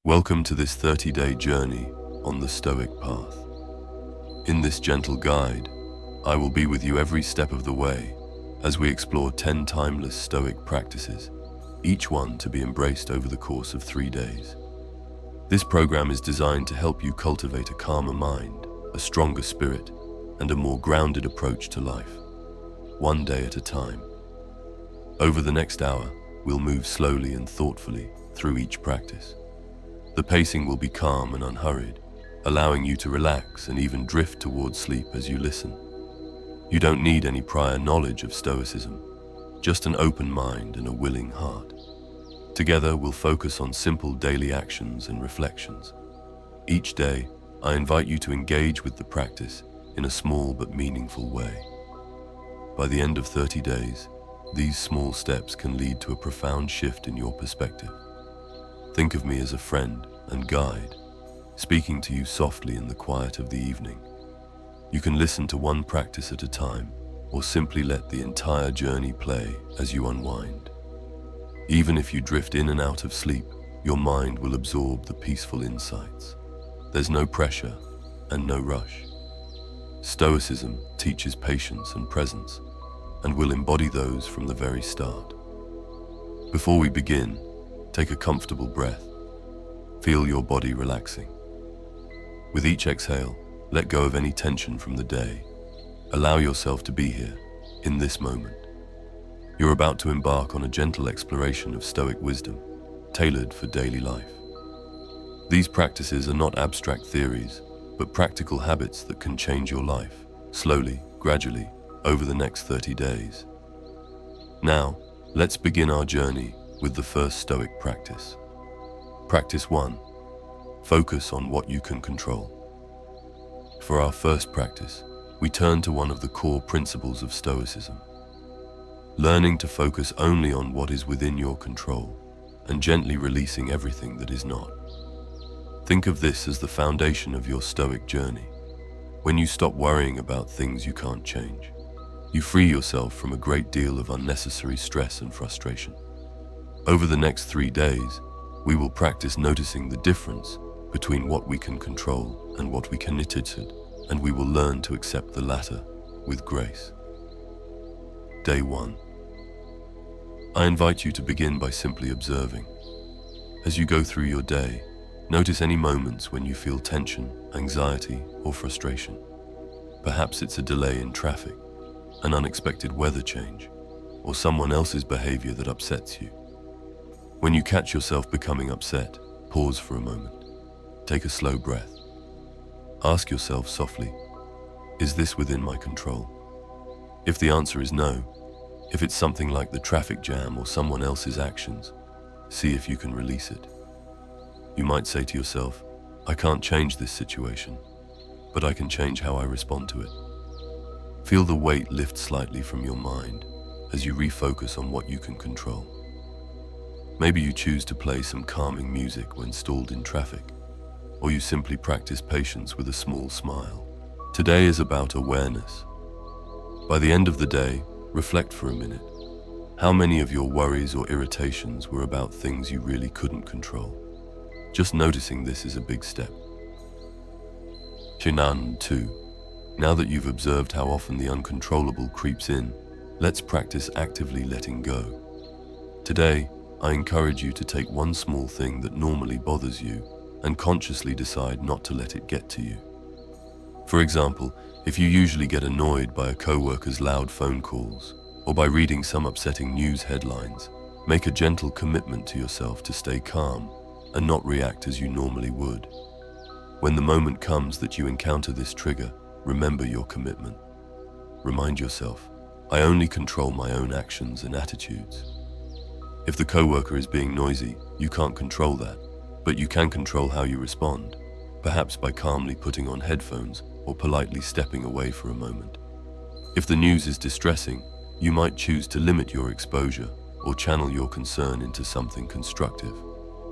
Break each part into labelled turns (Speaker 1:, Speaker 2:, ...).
Speaker 1: Welcome to this 30-day journey on the Stoic Path. In this gentle guide, I will be with you every step of the way as we explore 10 timeless Stoic practices, each one to be embraced over the course of 3 days. This program is designed to help you cultivate a calmer mind, a stronger spirit, and a more grounded approach to life, one day at a time. Over the next hour, we'll move slowly and thoughtfully through each practice. The pacing will be calm and unhurried, allowing you to relax and even drift towards sleep as you listen. You don't need any prior knowledge of Stoicism, just an open mind and a willing heart. Together, we'll focus on simple daily actions and reflections. Each day, I invite you to engage with the practice in a small but meaningful way. By the end of 30 days, these small steps can lead to a profound shift in your perspective. Think of me as a friend and guide, speaking to you softly in the quiet of the evening. You can listen to one practice at a time, or simply let the entire journey play as you unwind. Even if you drift in and out of sleep, your mind will absorb the peaceful insights. There's no pressure and no rush. Stoicism teaches patience and presence, and will embody those from the very start. Before we begin, take a comfortable breath. Feel your body relaxing. With each exhale, let go of any tension from the day. Allow yourself to be here, in this moment. You're about to embark on a gentle exploration of Stoic wisdom, tailored for daily life. These practices are not abstract theories, but practical habits that can change your life, slowly, gradually, over the next 30 days. Now, let's begin our journey with the first Stoic practice. Practice 1. Focus on what you can control. For our first practice, we turn to one of the core principles of Stoicism. Learning to focus only on what is within your control and gently releasing everything that is not. Think of this as the foundation of your Stoic journey. When you stop worrying about things you can't change, you free yourself from a great deal of unnecessary stress and frustration. Over the next 3 days, we will practice noticing the difference between what we can control and what we can not, and we will learn to accept the latter with grace. Day 1. I invite you to begin by simply observing. As you go through your day, notice any moments when you feel tension, anxiety, or frustration. Perhaps it's a delay in traffic, an unexpected weather change, or someone else's behavior that upsets you. When you catch yourself becoming upset, pause for a moment. Take a slow breath. Ask yourself softly, is this within my control? If the answer is no, if it's something like the traffic jam or someone else's actions, see if you can release it. You might say to yourself, I can't change this situation, but I can change how I respond to it. Feel the weight lift slightly from your mind as you refocus on what you can control. Maybe you choose to play some calming music when stalled in traffic, or you simply practice patience with a small smile. Today is about awareness. By the end of the day, reflect for a minute. How many of your worries or irritations were about things you really couldn't control? Just noticing this is a big step. Chinan 2. Now that you've observed how often the uncontrollable creeps in, let's practice actively letting go. Today, I encourage you to take one small thing that normally bothers you and consciously decide not to let it get to you. For example, if you usually get annoyed by a coworker's loud phone calls or by reading some upsetting news headlines, make a gentle commitment to yourself to stay calm and not react as you normally would. When the moment comes that you encounter this trigger, remember your commitment. Remind yourself, I only control my own actions and attitudes. If the coworker is being noisy, you can't control that, but you can control how you respond, perhaps by calmly putting on headphones or politely stepping away for a moment. If the news is distressing, you might choose to limit your exposure or channel your concern into something constructive,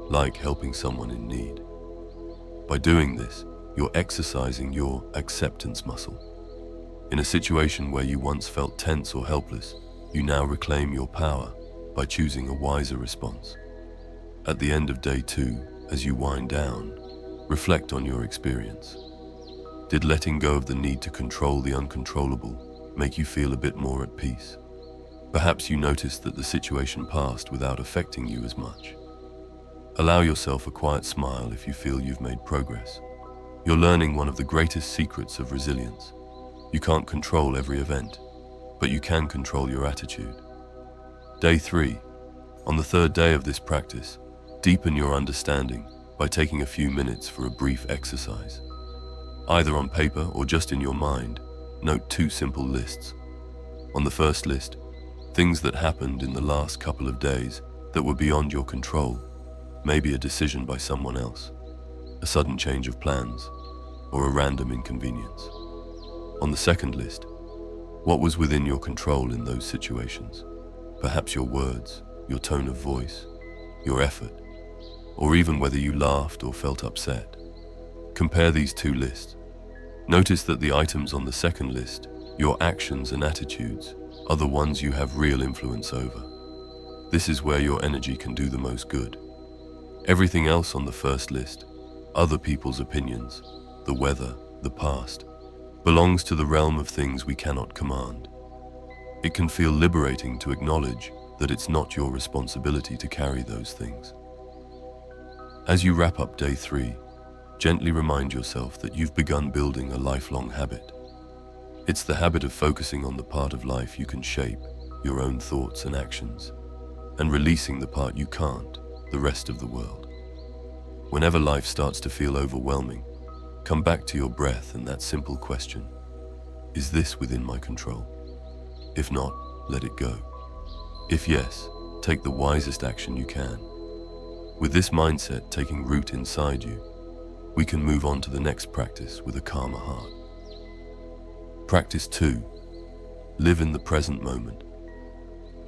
Speaker 1: like helping someone in need. By doing this, you're exercising your acceptance muscle. In a situation where you once felt tense or helpless, you now reclaim your power by choosing a wiser response. At the end of day 2, as you wind down, reflect on your experience. Did letting go of the need to control the uncontrollable make you feel a bit more at peace? Perhaps you noticed that the situation passed without affecting you as much. Allow yourself a quiet smile if you feel you've made progress. You're learning one of the greatest secrets of resilience. You can't control every event, but you can control your attitude. Day 3. On the third day of this practice, deepen your understanding by taking a few minutes for a brief exercise. Either on paper or just in your mind, note 2 simple lists. On the first list, things that happened in the last couple of days that were beyond your control, maybe a decision by someone else, a sudden change of plans, or a random inconvenience. On the second list, what was within your control in those situations? Perhaps your words, your tone of voice, your effort, or even whether you laughed or felt upset. Compare these 2 lists. Notice that the items on the second list, your actions and attitudes, are the ones you have real influence over. This is where your energy can do the most good. Everything else on the first list, other people's opinions, the weather, the past, belongs to the realm of things we cannot command. It can feel liberating to acknowledge that it's not your responsibility to carry those things. As you wrap up day 3, gently remind yourself that you've begun building a lifelong habit. It's the habit of focusing on the part of life you can shape, your own thoughts and actions, and releasing the part you can't, the rest of the world. Whenever life starts to feel overwhelming, come back to your breath and that simple question: is this within my control? If not, let it go. If yes, take the wisest action you can. With this mindset taking root inside you, we can move on to the next practice with a calmer heart. Practice 2. Live in the present moment.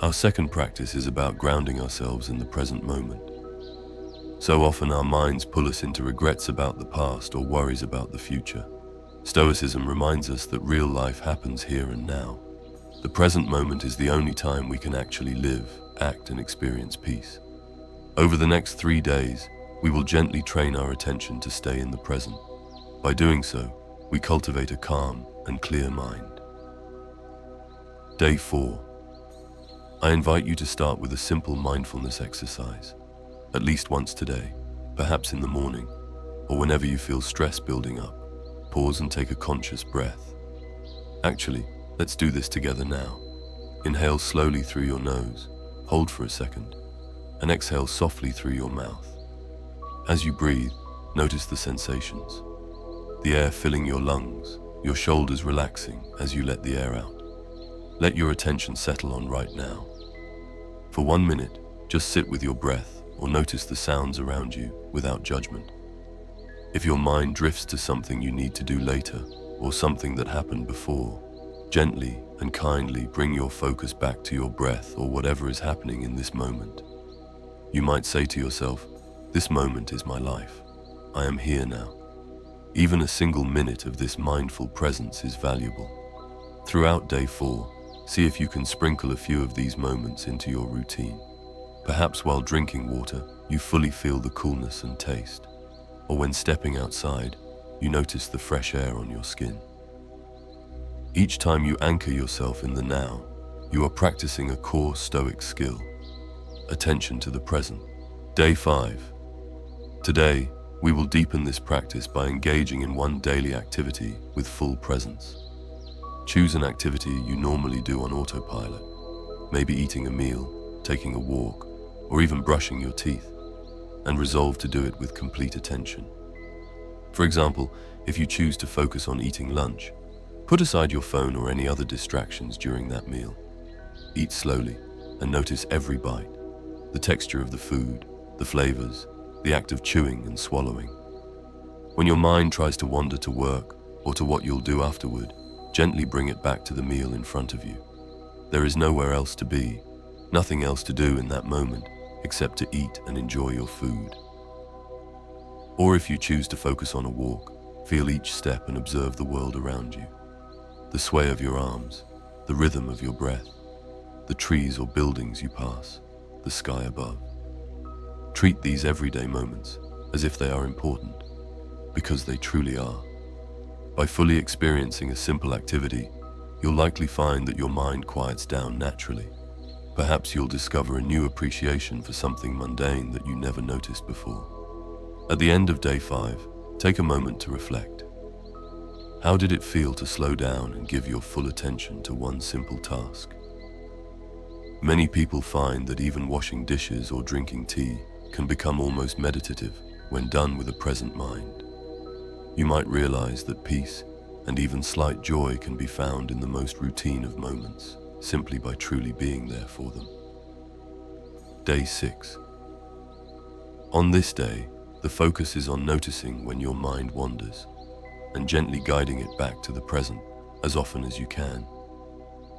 Speaker 1: Our second practice is about grounding ourselves in the present moment. So often our minds pull us into regrets about the past or worries about the future. Stoicism reminds us that real life happens here and now. The present moment is the only time we can actually live, act, and experience peace. Over the next 3 days, we will gently train our attention to stay in the present. By doing so, we cultivate a calm and clear mind. Day 4. I invite you to start with a simple mindfulness exercise, at least once today, perhaps in the morning, or whenever you feel stress building up. Pause and take a conscious breath. Actually, let's do this together now. Inhale slowly through your nose, hold for a second, and exhale softly through your mouth. As you breathe, notice the sensations. The air filling your lungs, your shoulders relaxing as you let the air out. Let your attention settle on right now. For 1 minute, just sit with your breath or notice the sounds around you without judgment. If your mind drifts to something you need to do later or something that happened before, gently and kindly bring your focus back to your breath or whatever is happening in this moment. You might say to yourself, "This moment is my life. I am here now." Even a single minute of this mindful presence is valuable. Throughout day 4, see if you can sprinkle a few of these moments into your routine. Perhaps while drinking water, you fully feel the coolness and taste. Or when stepping outside, you notice the fresh air on your skin. Each time you anchor yourself in the now, you are practicing a core Stoic skill: attention to the present. Day 5. Today, we will deepen this practice by engaging in one daily activity with full presence. Choose an activity you normally do on autopilot, maybe eating a meal, taking a walk, or even brushing your teeth, and resolve to do it with complete attention. For example, if you choose to focus on eating lunch, put aside your phone or any other distractions during that meal. Eat slowly and notice every bite, the texture of the food, the flavors, the act of chewing and swallowing. When your mind tries to wander to work or to what you'll do afterward, gently bring it back to the meal in front of you. There is nowhere else to be, nothing else to do in that moment except to eat and enjoy your food. Or if you choose to focus on a walk, feel each step and observe the world around you. The sway of your arms, the rhythm of your breath, the trees or buildings you pass, the sky above. Treat these everyday moments as if they are important, because they truly are. By fully experiencing a simple activity, you'll likely find that your mind quiets down naturally. Perhaps you'll discover a new appreciation for something mundane that you never noticed before. At the end of day 5, take a moment to reflect. How did it feel to slow down and give your full attention to one simple task? Many people find that even washing dishes or drinking tea can become almost meditative when done with a present mind. You might realize that peace and even slight joy can be found in the most routine of moments, simply by truly being there for them. Day 6. On this day, the focus is on noticing when your mind wanders and gently guiding it back to the present as often as you can.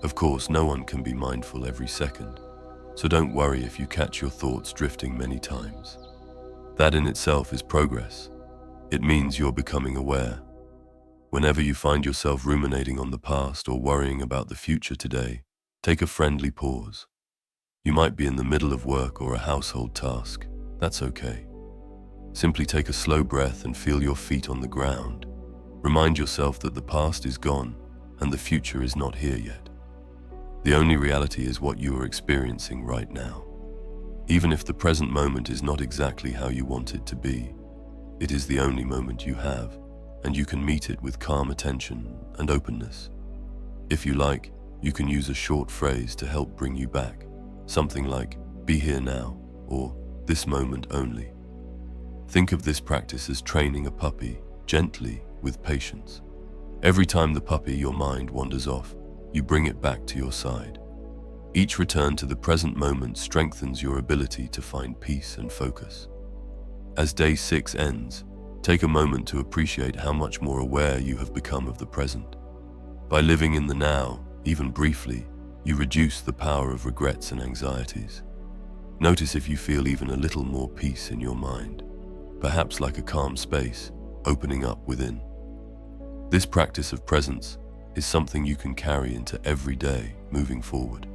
Speaker 1: Of course, no one can be mindful every second, so don't worry if you catch your thoughts drifting many times. That in itself is progress. It means you're becoming aware. Whenever you find yourself ruminating on the past or worrying about the future today, take a friendly pause. You might be in the middle of work or a household task. That's okay. Simply take a slow breath and feel your feet on the ground. Remind yourself that the past is gone and the future is not here yet. The only reality is what you are experiencing right now. Even if the present moment is not exactly how you want it to be, it is the only moment you have, and you can meet it with calm attention and openness. If you like, you can use a short phrase to help bring you back, something like, "Be here now," or "This moment only." Think of this practice as training a puppy, gently, with patience. Every time the puppy, your mind, wanders off, you bring it back to your side. Each return to the present moment strengthens your ability to find peace and focus. As day 6 ends, take a moment to appreciate how much more aware you have become of the present. By living in the now, even briefly, you reduce the power of regrets and anxieties. Notice if you feel even a little more peace in your mind, perhaps like a calm space opening up within. This practice of presence is something you can carry into every day moving forward.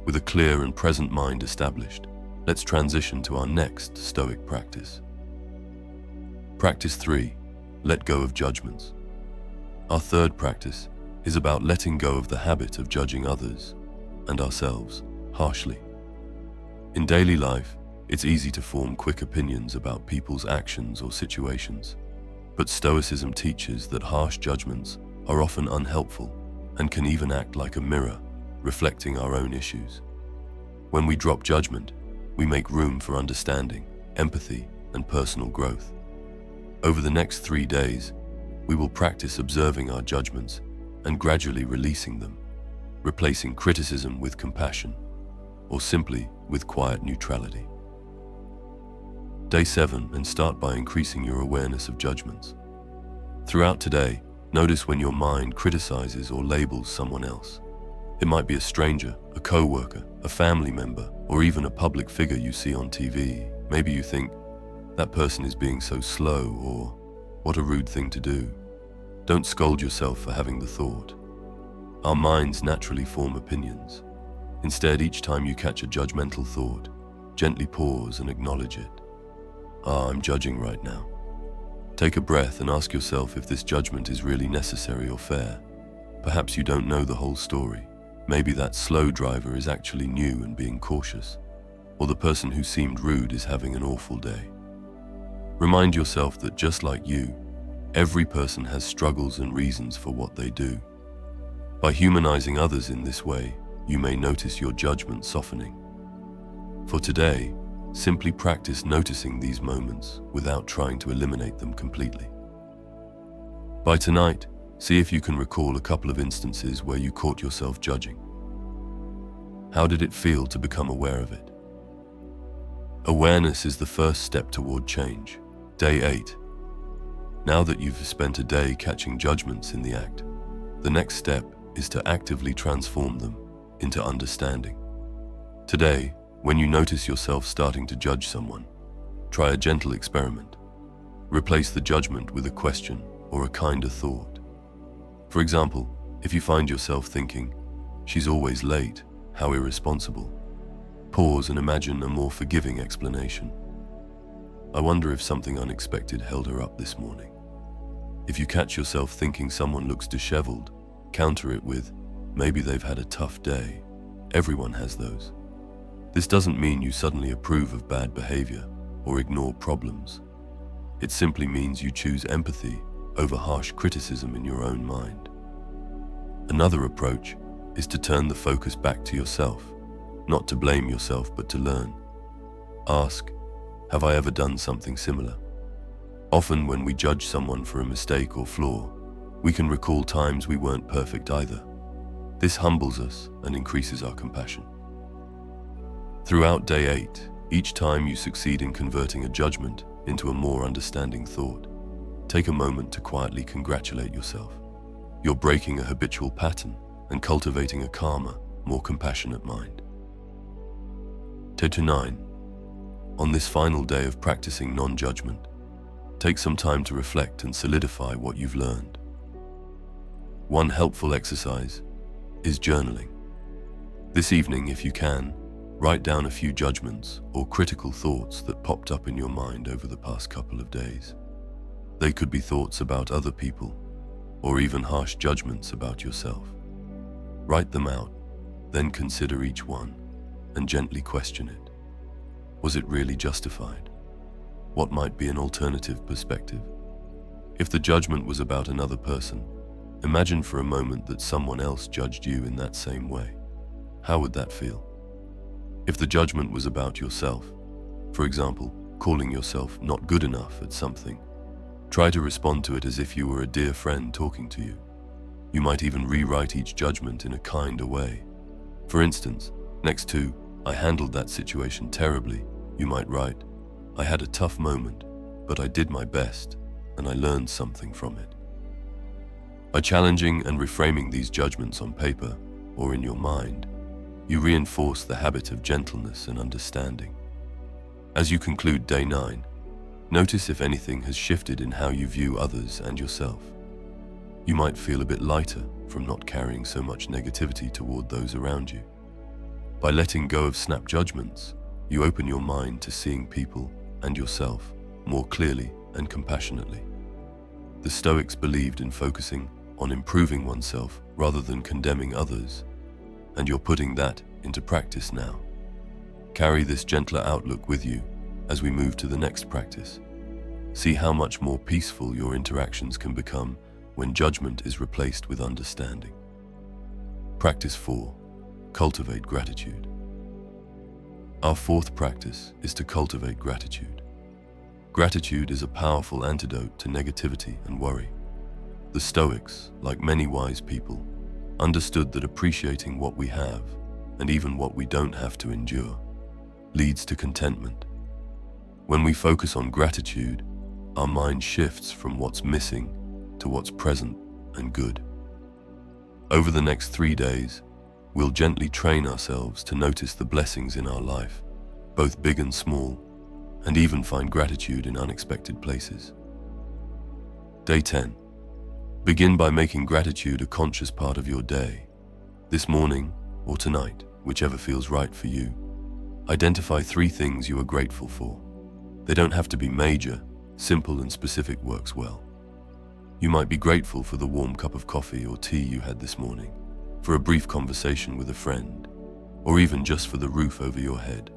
Speaker 1: With a clear and present mind established, let's transition to our next Stoic practice. Practice 3, let go of judgments. Our third practice is about letting go of the habit of judging others and ourselves harshly. In daily life, it's easy to form quick opinions about people's actions or situations, but Stoicism teaches that harsh judgments are often unhelpful and can even act like a mirror, reflecting our own issues. When we drop judgment, we make room for understanding, empathy, and personal growth. Over the next 3 days, we will practice observing our judgments and gradually releasing them, replacing criticism with compassion, or simply with quiet neutrality. Day 7, and start by increasing your awareness of judgments. Throughout today, notice when your mind criticizes or labels someone else. It might be a stranger, a co-worker, a family member, or even a public figure you see on TV. Maybe you think, that person is being so slow, or what a rude thing to do. Don't scold yourself for having the thought. Our minds naturally form opinions. Instead, each time you catch a judgmental thought, gently pause and acknowledge it. I'm judging right now. Take a breath and ask yourself if this judgment is really necessary or fair. Perhaps you don't know the whole story. Maybe that slow driver is actually new and being cautious, or the person who seemed rude is having an awful day. Remind yourself that just like you, every person has struggles and reasons for what they do. By humanizing others in this way, you may notice your judgment softening. For today, simply practice noticing these moments without trying to eliminate them completely. By tonight, see if you can recall a couple of instances where you caught yourself judging. How did it feel to become aware of it? Awareness is the first step toward change. Day 8. Now that you've spent a day catching judgments in the act, the next step is to actively transform them into understanding. Today, when you notice yourself starting to judge someone, try a gentle experiment. Replace the judgment with a question or a kinder thought. For example, if you find yourself thinking, "She's always late, how irresponsible," pause and imagine a more forgiving explanation. I wonder if something unexpected held her up this morning. If you catch yourself thinking someone looks disheveled, counter it with, maybe they've had a tough day. Everyone has those. This doesn't mean you suddenly approve of bad behavior or ignore problems. It simply means you choose empathy over harsh criticism in your own mind. Another approach is to turn the focus back to yourself, not to blame yourself but to learn. Ask, have I ever done something similar? Often when we judge someone for a mistake or flaw, we can recall times we weren't perfect either. This humbles us and increases our compassion. Throughout day 8, each time you succeed in converting a judgment into a more understanding thought, take a moment to quietly congratulate yourself. You're breaking a habitual pattern and cultivating a calmer, more compassionate mind. Day 9. On this final day of practicing non-judgment, take some time to reflect and solidify what you've learned. One helpful exercise is journaling. This evening, if you can, write down a few judgments or critical thoughts that popped up in your mind over the past couple of days. They could be thoughts about other people, or even harsh judgments about yourself. Write them out, then consider each one, and gently question it. Was it really justified? What might be an alternative perspective? If the judgment was about another person, imagine for a moment that someone else judged you in that same way. How would that feel? If the judgment was about yourself, for example, calling yourself not good enough at something, try to respond to it as if you were a dear friend talking to you. You might even rewrite each judgment in a kinder way. For instance, next to, I handled that situation terribly, you might write, I had a tough moment, but I did my best, and I learned something from it. By challenging and reframing these judgments on paper or in your mind, you reinforce the habit of gentleness and understanding. As you conclude day 9, notice if anything has shifted in how you view others and yourself. You might feel a bit lighter from not carrying so much negativity toward those around you. By letting go of snap judgments, you open your mind to seeing people and yourself more clearly and compassionately. The Stoics believed in focusing on improving oneself rather than condemning others, and you're putting that into practice now. Carry this gentler outlook with you as we move to the next practice. See how much more peaceful your interactions can become when judgment is replaced with understanding. Practice 4. Cultivate gratitude. Our fourth practice is to cultivate gratitude. Gratitude is a powerful antidote to negativity and worry. The Stoics, like many wise people, understood that appreciating what we have, and even what we don't have to endure, leads to contentment. When we focus on gratitude, our mind shifts from what's missing to what's present and good. Over the next 3 days, we'll gently train ourselves to notice the blessings in our life, both big and small, and even find gratitude in unexpected places. Day 10. Begin by making gratitude a conscious part of your day. This morning or tonight, whichever feels right for you, identify 3 things you are grateful for. They don't have to be major, simple and specific works well. You might be grateful for the warm cup of coffee or tea you had this morning, for a brief conversation with a friend, or even just for the roof over your head.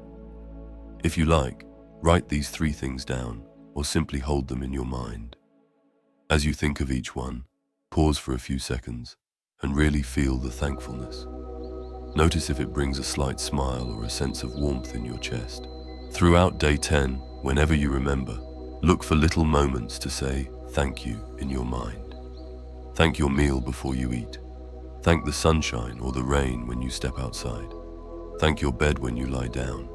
Speaker 1: If you like, write these 3 things down or simply hold them in your mind. As you think of each one, pause for a few seconds and really feel the thankfulness. Notice if it brings a slight smile or a sense of warmth in your chest. Throughout day 10, whenever you remember, look for little moments to say thank you in your mind. Thank your meal before you eat. Thank the sunshine or the rain when you step outside. Thank your bed when you lie down.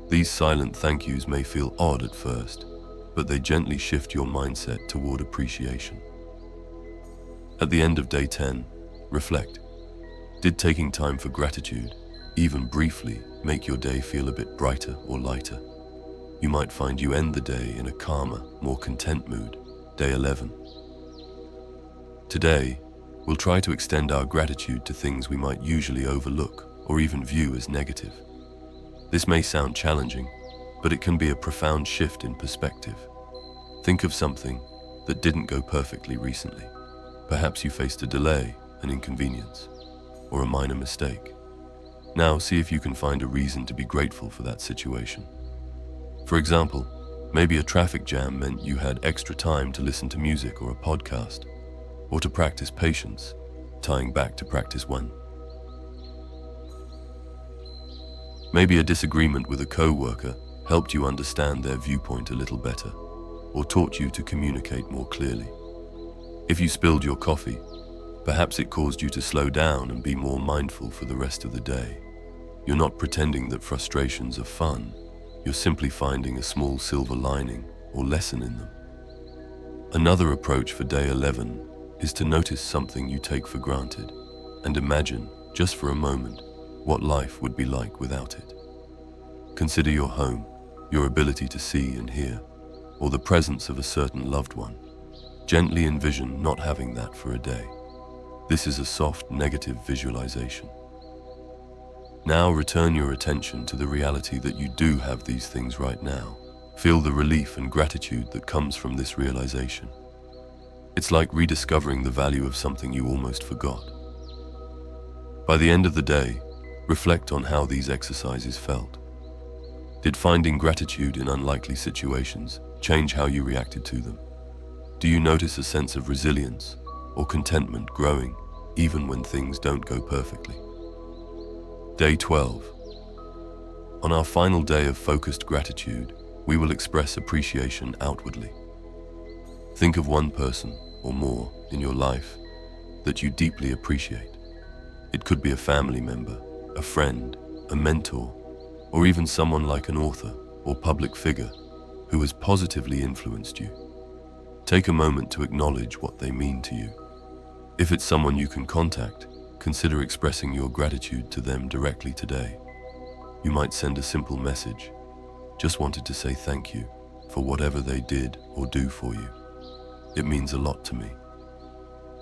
Speaker 1: These silent thank yous may feel odd at first, but they gently shift your mindset toward appreciation. At the end of day 10, reflect. Did taking time for gratitude, even briefly, make your day feel a bit brighter or lighter? You might find you end the day in a calmer, more content mood. Day 11. Today, we'll try to extend our gratitude to things we might usually overlook or even view as negative. This may sound challenging, but it can be a profound shift in perspective. Think of something that didn't go perfectly recently. Perhaps you faced a delay, an inconvenience, or a minor mistake. Now see if you can find a reason to be grateful for that situation. For example, maybe a traffic jam meant you had extra time to listen to music or a podcast, or to practice patience, tying back to practice 1. Maybe a disagreement with a co-worker helped you understand their viewpoint a little better, or taught you to communicate more clearly. If you spilled your coffee, perhaps it caused you to slow down and be more mindful for the rest of the day. You're not pretending that frustrations are fun, you're simply finding a small silver lining or lesson in them. Another approach for day 11 is to notice something you take for granted and imagine, just for a moment, what life would be like without it. Consider your home, your ability to see and hear, or the presence of a certain loved one. Gently envision not having that for a day. This is a soft, negative visualization. Now return your attention to the reality that you do have these things right now. Feel the relief and gratitude that comes from this realization. It's like rediscovering the value of something you almost forgot. By the end of the day, reflect on how these exercises felt. Did finding gratitude in unlikely situations change how you reacted to them? Do you notice a sense of resilience or contentment growing even when things don't go perfectly? Day 12. On our final day of focused gratitude, we will express appreciation outwardly. Think of one person or more in your life that you deeply appreciate. It could be a family member, a friend, a mentor, or even someone like an author or public figure who has positively influenced you. Take a moment to acknowledge what they mean to you. If it's someone you can contact, consider expressing your gratitude to them directly today. You might send a simple message. Just wanted to say thank you for whatever they did or do for you. It means a lot to me.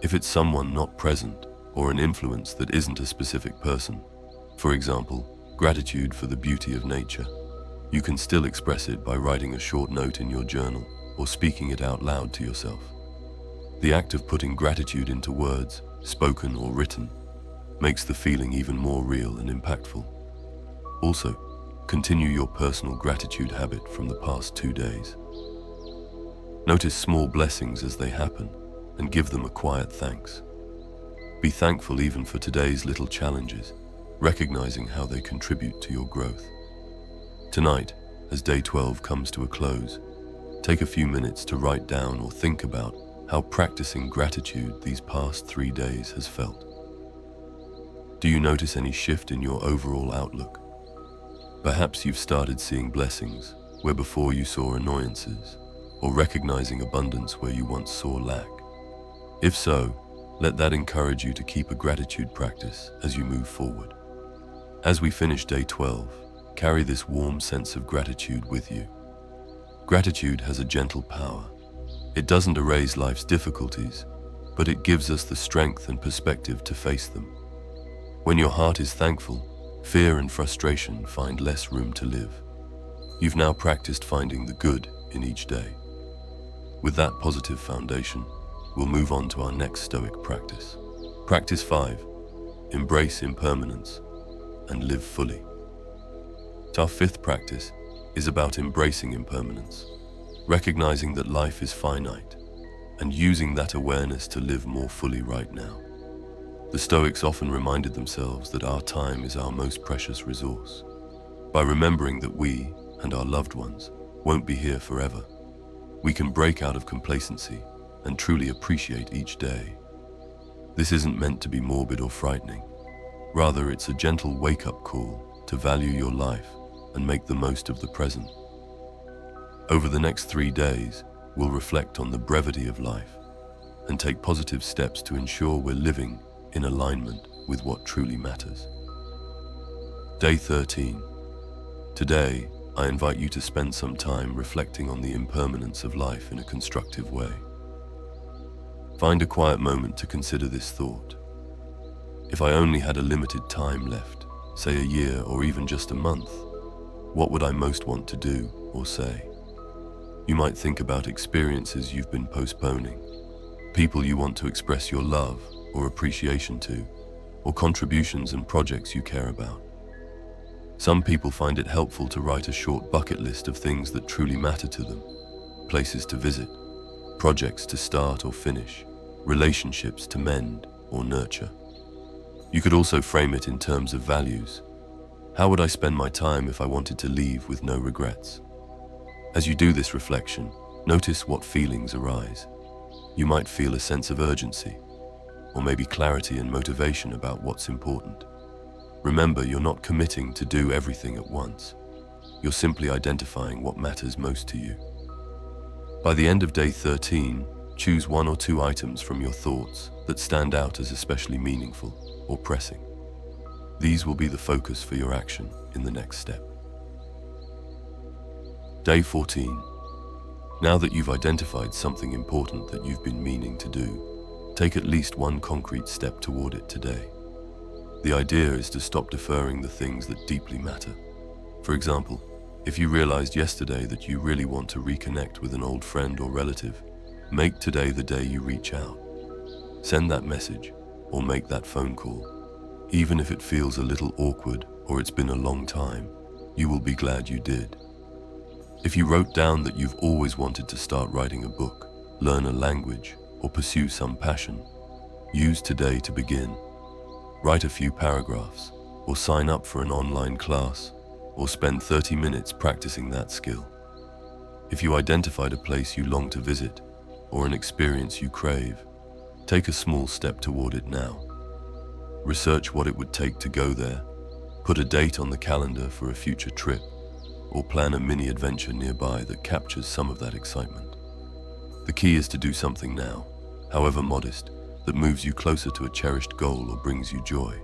Speaker 1: If it's someone not present or an influence that isn't a specific person, for example, gratitude for the beauty of nature, you can still express it by writing a short note in your journal or speaking it out loud to yourself. The act of putting gratitude into words, spoken or written, makes the feeling even more real and impactful. Also, continue your personal gratitude habit from the past 2 days. Notice small blessings as they happen and give them a quiet thanks. Be thankful even for today's little challenges, recognizing how they contribute to your growth. Tonight, as day 12 comes to a close, take a few minutes to write down or think about how practicing gratitude these past 3 days has felt. Do you notice any shift in your overall outlook? Perhaps you've started seeing blessings where before you saw annoyances, or recognizing abundance where you once saw lack. If so, let that encourage you to keep a gratitude practice as you move forward. As we finish day 12, carry this warm sense of gratitude with you. Gratitude has a gentle power. It doesn't erase life's difficulties, but it gives us the strength and perspective to face them. When your heart is thankful, fear and frustration find less room to live. You've now practiced finding the good in each day. With that positive foundation, we'll move on to our next Stoic practice. Practice 5. Embrace impermanence and live fully. Our 5th practice is about embracing impermanence, recognizing that life is finite, and using that awareness to live more fully right now. The Stoics often reminded themselves that our time is our most precious resource. By remembering that we and our loved ones won't be here forever, we can break out of complacency and truly appreciate each day. This isn't meant to be morbid or frightening. Rather, it's a gentle wake-up call to value your life and make the most of the present. Over the next 3 days, we'll reflect on the brevity of life and take positive steps to ensure we're living in alignment with what truly matters. Day 13. Today, I invite you to spend some time reflecting on the impermanence of life in a constructive way. Find a quiet moment to consider this thought. If I only had a limited time left, say a year or even just a month, What would I most want to do or say? You might think about experiences you've been postponing, people you want to express your love or appreciation to, or contributions and projects you care about. Some people find it helpful to write a short bucket list of things that truly matter to them, places to visit, projects to start or finish, relationships to mend or nurture. You could also frame it in terms of values. How would I spend my time if I wanted to leave with no regrets? As you do this reflection, notice what feelings arise. You might feel a sense of urgency, or maybe clarity and motivation about what's important. Remember, you're not committing to do everything at once. You're simply identifying what matters most to you. By the end of day 13, choose 1 or 2 items from your thoughts that stand out as especially meaningful or pressing. These will be the focus for your action in the next step. Day 14. Now that you've identified something important that you've been meaning to do, take at least one concrete step toward it today. The idea is to stop deferring the things that deeply matter. For example, if you realized yesterday that you really want to reconnect with an old friend or relative, make today the day you reach out. Send that message or make that phone call. Even if it feels a little awkward or it's been a long time, you will be glad you did. If you wrote down that you've always wanted to start writing a book, learn a language, or pursue some passion, use today to begin. Write a few paragraphs, or sign up for an online class, or spend 30 minutes practicing that skill. If you identified a place you long to visit, or an experience you crave, take a small step toward it now. Research what it would take to go there, put a date on the calendar for a future trip, or plan a mini adventure nearby that captures some of that excitement. The key is to do something now, however modest, that moves you closer to a cherished goal or brings you joy.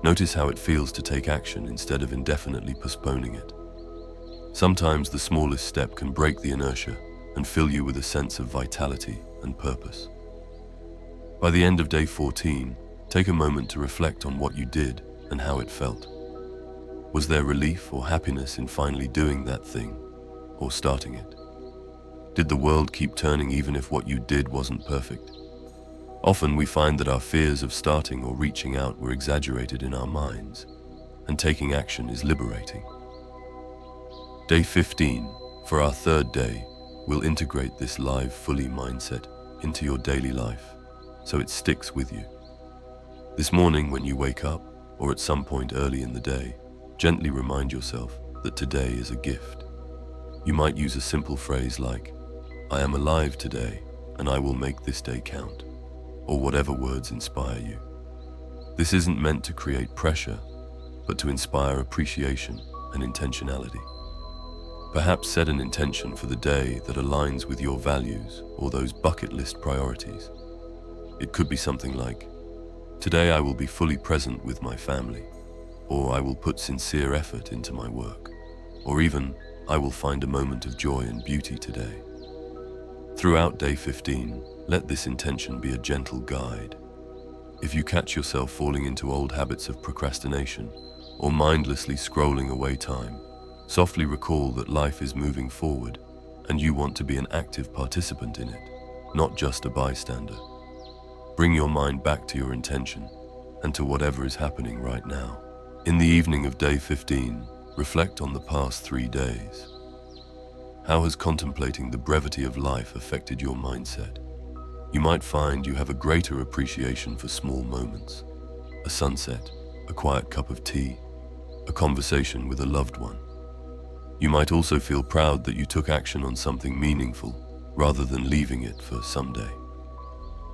Speaker 1: Notice how it feels to take action instead of indefinitely postponing it. Sometimes the smallest step can break the inertia and fill you with a sense of vitality and purpose. By the end of day 14, take a moment to reflect on what you did and how it felt. Was there relief or happiness in finally doing that thing, or starting it? Did the world keep turning even if what you did wasn't perfect? Often we find that our fears of starting or reaching out were exaggerated in our minds, and taking action is liberating. Day 15, for our third day, we'll integrate this live fully mindset into your daily life, so it sticks with you. This morning when you wake up, or at some point early in the day, gently remind yourself that today is a gift. You might use a simple phrase like, "I am alive today, and I will make this day count," or whatever words inspire you. This isn't meant to create pressure, but to inspire appreciation and intentionality. Perhaps set an intention for the day that aligns with your values or those bucket list priorities. It could be something like, "Today I will be fully present with my family," or "I will put sincere effort into my work," or even, "I will find a moment of joy and beauty today." Throughout day 15, let this intention be a gentle guide. If you catch yourself falling into old habits of procrastination or mindlessly scrolling away time, softly recall that life is moving forward and you want to be an active participant in it, not just a bystander. Bring your mind back to your intention and to whatever is happening right now. In the evening of day 15, reflect on the past 3 days. How has contemplating the brevity of life affected your mindset? You might find you have a greater appreciation for small moments, a sunset, a quiet cup of tea, a conversation with a loved one. You might also feel proud that you took action on something meaningful rather than leaving it for someday.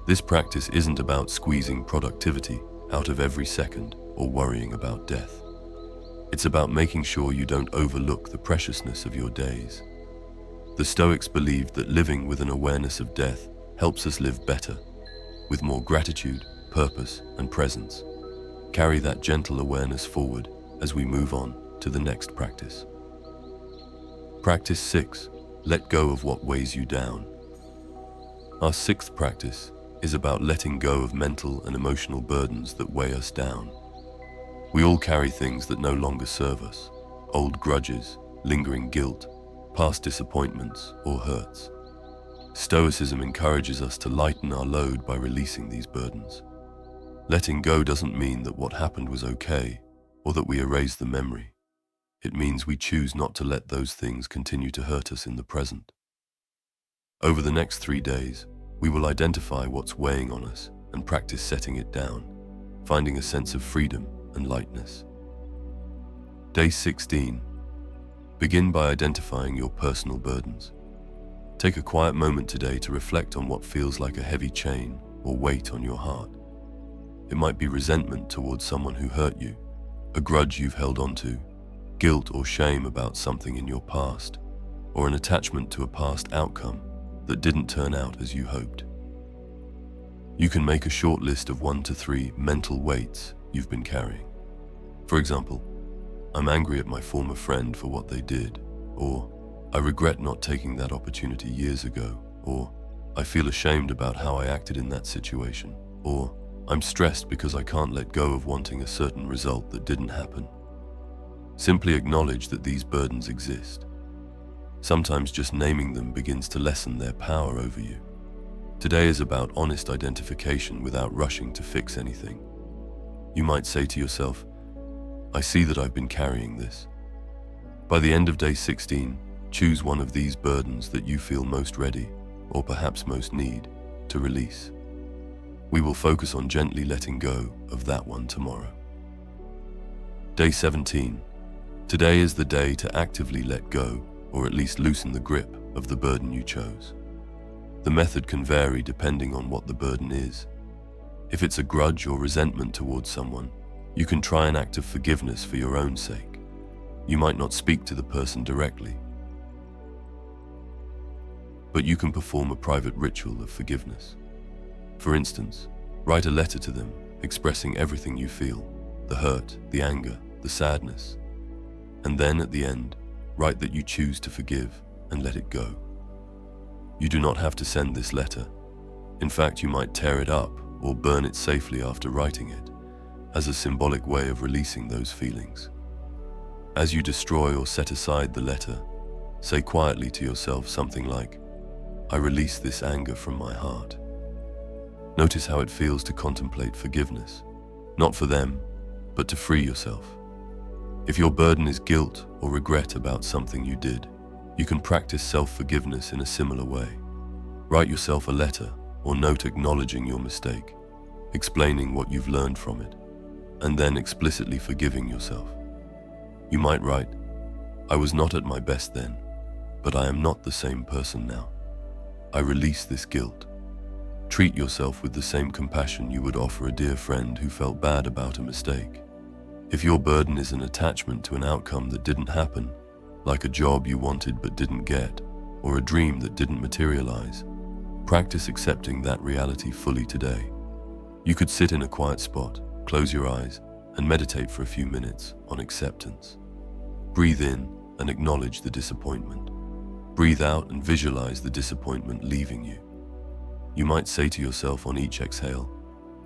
Speaker 1: This practice isn't about squeezing productivity out of every second or worrying about death. It's about making sure you don't overlook the preciousness of your days. The Stoics believed that living with an awareness of death helps us live better, with more gratitude, purpose, and presence. Carry that gentle awareness forward as we move on to the next practice. Practice 6. Let go of what weighs you down. Our 6th practice is about letting go of mental and emotional burdens that weigh us down. We all carry things that no longer serve us, old grudges, lingering guilt, past disappointments, or hurts. Stoicism encourages us to lighten our load by releasing these burdens. Letting go doesn't mean that what happened was okay, or that we erase the memory. It means we choose not to let those things continue to hurt us in the present. Over the next 3 days, we will identify what's weighing on us and practice setting it down, finding a sense of freedom and lightness. Day 16. Begin by identifying your personal burdens. Take a quiet moment today to reflect on what feels like a heavy chain or weight on your heart. It might be resentment towards someone who hurt you, a grudge you've held onto, guilt or shame about something in your past, or an attachment to a past outcome that didn't turn out as you hoped. You can make a short list of 1 to 3 mental weights you've been carrying. For example, I'm angry at my former friend for what they did, or I regret not taking that opportunity years ago, or I feel ashamed about how I acted in that situation, or I'm stressed because I can't let go of wanting a certain result that didn't happen. Simply acknowledge that these burdens exist. Sometimes just naming them begins to lessen their power over you. Today is about honest identification without rushing to fix anything. You might say to yourself, I see that I've been carrying this. By the end of day 16, choose one of these burdens that you feel most ready, or perhaps most need, to release. We will focus on gently letting go of that one tomorrow. Day 17. Today is the day to actively let go, or at least loosen the grip of the burden you chose. The method can vary depending on what the burden is. If it's a grudge or resentment towards someone, you can try an act of forgiveness for your own sake. You might not speak to the person directly, but you can perform a private ritual of forgiveness. For instance, write a letter to them expressing everything you feel, the hurt, the anger, the sadness, and then at the end, write that you choose to forgive and let it go. You do not have to send this letter. In fact, you might tear it up or burn it safely after writing it, as a symbolic way of releasing those feelings. As you destroy or set aside the letter, say quietly to yourself something like, I release this anger from my heart. Notice how it feels to contemplate forgiveness, not for them, but to free yourself. If your burden is guilt or regret about something you did, you can practice self-forgiveness in a similar way. Write yourself a letter or note acknowledging your mistake, explaining what you've learned from it, and then explicitly forgiving yourself. You might write, I was not at my best then, but I am not the same person now. I release this guilt. Treat yourself with the same compassion you would offer a dear friend who felt bad about a mistake. If your burden is an attachment to an outcome that didn't happen, like a job you wanted but didn't get, or a dream that didn't materialize, practice accepting that reality fully today. You could sit in a quiet spot, close your eyes, and meditate for a few minutes on acceptance. Breathe in and acknowledge the disappointment. Breathe out and visualize the disappointment leaving you. You might say to yourself on each exhale,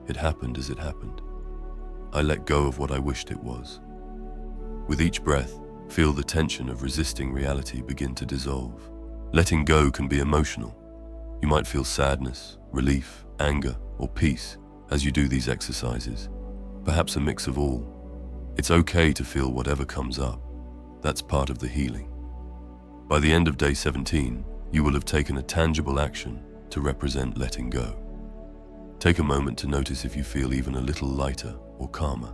Speaker 1: it happened as it happened. I let go of what I wished it was. With each breath, feel the tension of resisting reality begin to dissolve. Letting go can be emotional. You might feel sadness, relief, anger, or peace as you do these exercises, perhaps a mix of all. It's okay to feel whatever comes up. That's part of the healing. By the end of day 17, you will have taken a tangible action to represent letting go. Take a moment to notice if you feel even a little lighter or calmer.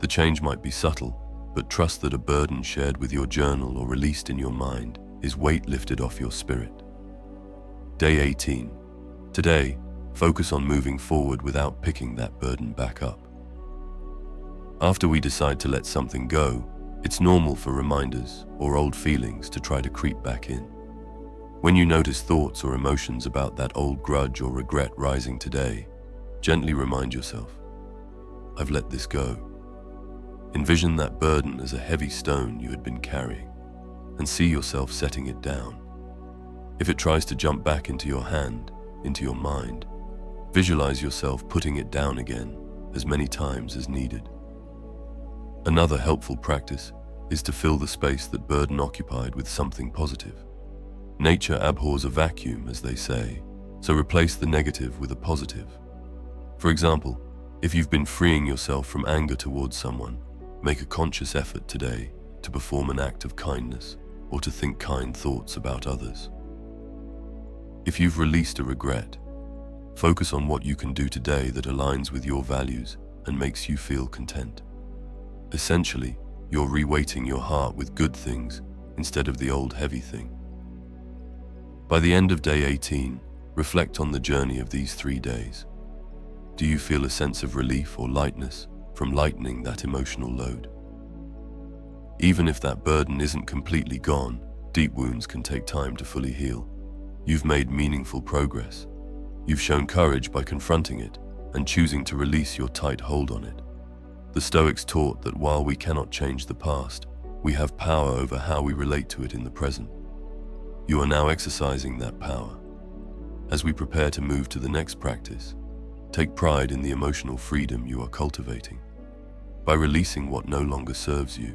Speaker 1: The change might be subtle, but trust that a burden shared with your journal or released in your mind is weight lifted off your spirit. Day 18. Today, focus on moving forward without picking that burden back up. After we decide to let something go, it's normal for reminders or old feelings to try to creep back in. When you notice thoughts or emotions about that old grudge or regret rising today, gently remind yourself, I've let this go. Envision that burden as a heavy stone you had been carrying, and see yourself setting it down. If it tries to jump back into your hand, into your mind, visualize yourself putting it down again as many times as needed. Another helpful practice is to fill the space that burden occupied with something positive. Nature abhors a vacuum, as they say, so replace the negative with a positive. For example, if you've been freeing yourself from anger towards someone, make a conscious effort today to perform an act of kindness or to think kind thoughts about others. If you've released a regret, focus on what you can do today that aligns with your values and makes you feel content. Essentially, you're reweighting your heart with good things instead of the old heavy thing. By the end of day 18, reflect on the journey of these 3 days. Do you feel a sense of relief or lightness from lightening that emotional load? Even if that burden isn't completely gone, deep wounds can take time to fully heal. You've made meaningful progress. You've shown courage by confronting it and choosing to release your tight hold on it. The Stoics taught that while we cannot change the past, we have power over how we relate to it in the present. You are now exercising that power. As we prepare to move to the next practice, take pride in the emotional freedom you are cultivating. By releasing what no longer serves you,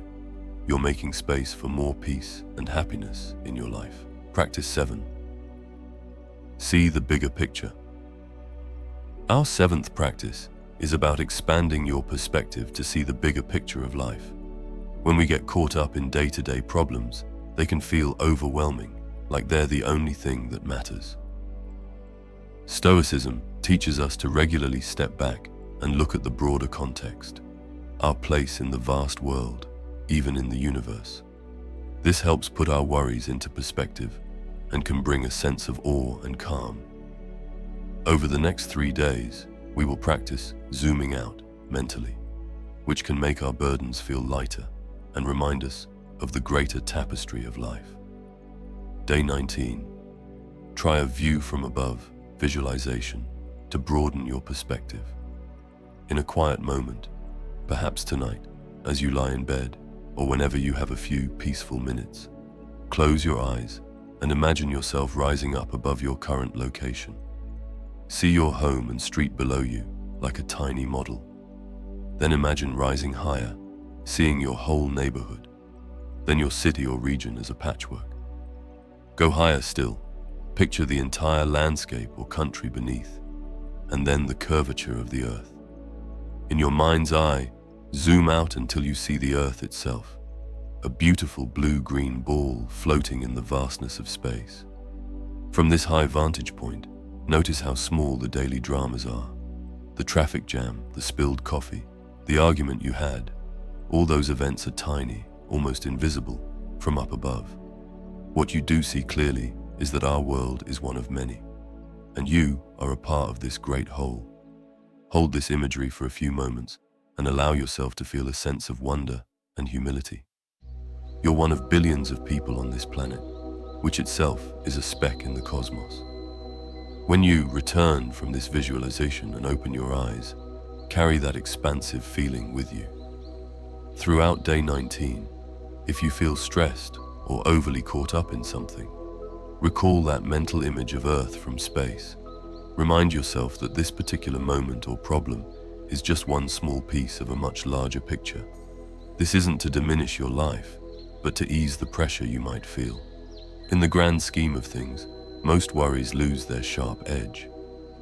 Speaker 1: you're making space for more peace and happiness in your life. Practice 7. See the bigger picture. Our 7th practice is about expanding your perspective to see the bigger picture of life. When we get caught up in day-to-day problems, they can feel overwhelming, like they're the only thing that matters. Stoicism teaches us to regularly step back and look at the broader context, our place in the vast world, even in the universe. This helps put our worries into perspective and can bring a sense of awe and calm. Over the next 3 days, we will practice zooming out mentally, which can make our burdens feel lighter and remind us of the greater tapestry of life. Day 19. Try a view from above visualization to broaden your perspective. In a quiet moment, perhaps tonight, as you lie in bed, or whenever you have a few peaceful minutes, close your eyes and imagine yourself rising up above your current location. See your home and street below you like a tiny model. Then imagine rising higher, seeing your whole neighborhood, then your city or region as a patchwork. Go higher still, picture the entire landscape or country beneath, and then the curvature of the earth. In your mind's eye, zoom out until you see the earth itself, a beautiful blue-green ball floating in the vastness of space. From this high vantage point, notice how small the daily dramas are. The traffic jam, the spilled coffee, the argument you had, all those events are tiny, almost invisible, from up above. What you do see clearly is that our world is one of many, and you are a part of this great whole. Hold this imagery for a few moments and allow yourself to feel a sense of wonder and humility. You're one of billions of people on this planet, which itself is a speck in the cosmos. When you return from this visualization and open your eyes, carry that expansive feeling with you. Throughout day 19, if you feel stressed or overly caught up in something, recall that mental image of Earth from space. Remind yourself that this particular moment or problem is just one small piece of a much larger picture. This isn't to diminish your life, but to ease the pressure you might feel. In the grand scheme of things, most worries lose their sharp edge.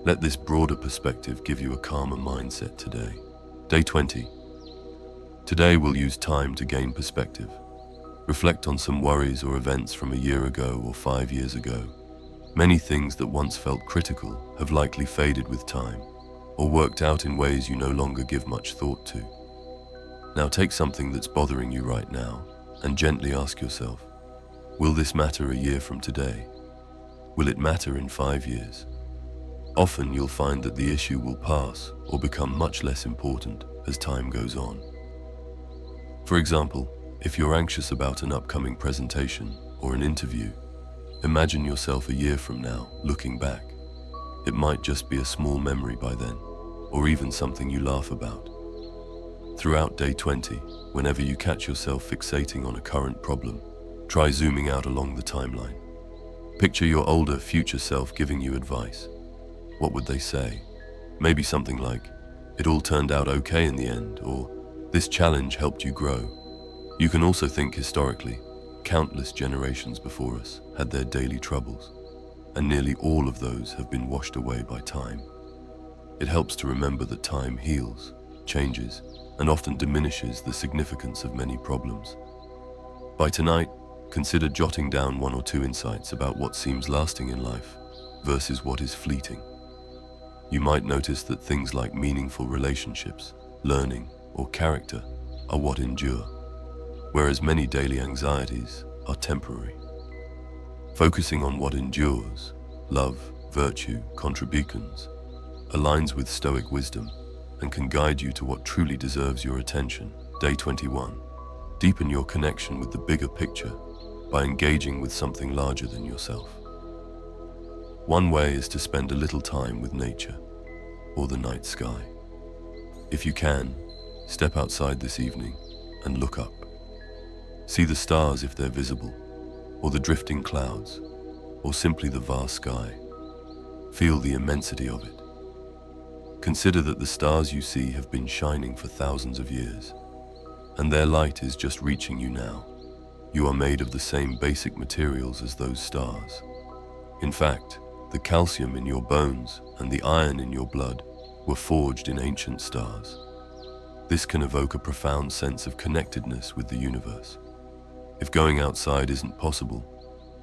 Speaker 1: Let this broader perspective give you a calmer mindset today. Day 20. Today we'll use time to gain perspective. Reflect on some worries or events from a year ago or 5 years ago. Many things that once felt critical have likely faded with time, or worked out in ways you no longer give much thought to. Now take something that's bothering you right now and gently ask yourself, will this matter a year from today? Will it matter in 5 years? Often you'll find that the issue will pass or become much less important as time goes on. For example, if you're anxious about an upcoming presentation or an interview, imagine yourself a year from now looking back. It might just be a small memory by then, or even something you laugh about. Throughout day 20, whenever you catch yourself fixating on a current problem, try zooming out along the timeline. Picture your older future self giving you advice. What would they say? Maybe something like, "It all turned out okay in the end," or "This challenge helped you grow." You can also think historically. Countless generations before us had their daily troubles, and nearly all of those have been washed away by time. It helps to remember that time heals, changes, and often diminishes the significance of many problems. By tonight, consider jotting down 1 or 2 insights about what seems lasting in life versus what is fleeting. You might notice that things like meaningful relationships, learning, or character are what endure, whereas many daily anxieties are temporary. Focusing on what endures, love, virtue, contributions, aligns with Stoic wisdom and can guide you to what truly deserves your attention. Day 21. Deepen your connection with the bigger picture by engaging with something larger than yourself. One way is to spend a little time with nature or the night sky. If you can, step outside this evening and look up. See the stars if they're visible, or the drifting clouds, or simply the vast sky. Feel the immensity of it. Consider that the stars you see have been shining for thousands of years, and their light is just reaching you now. You are made of the same basic materials as those stars. In fact, the calcium in your bones and the iron in your blood were forged in ancient stars. This can evoke a profound sense of connectedness with the universe. If going outside isn't possible,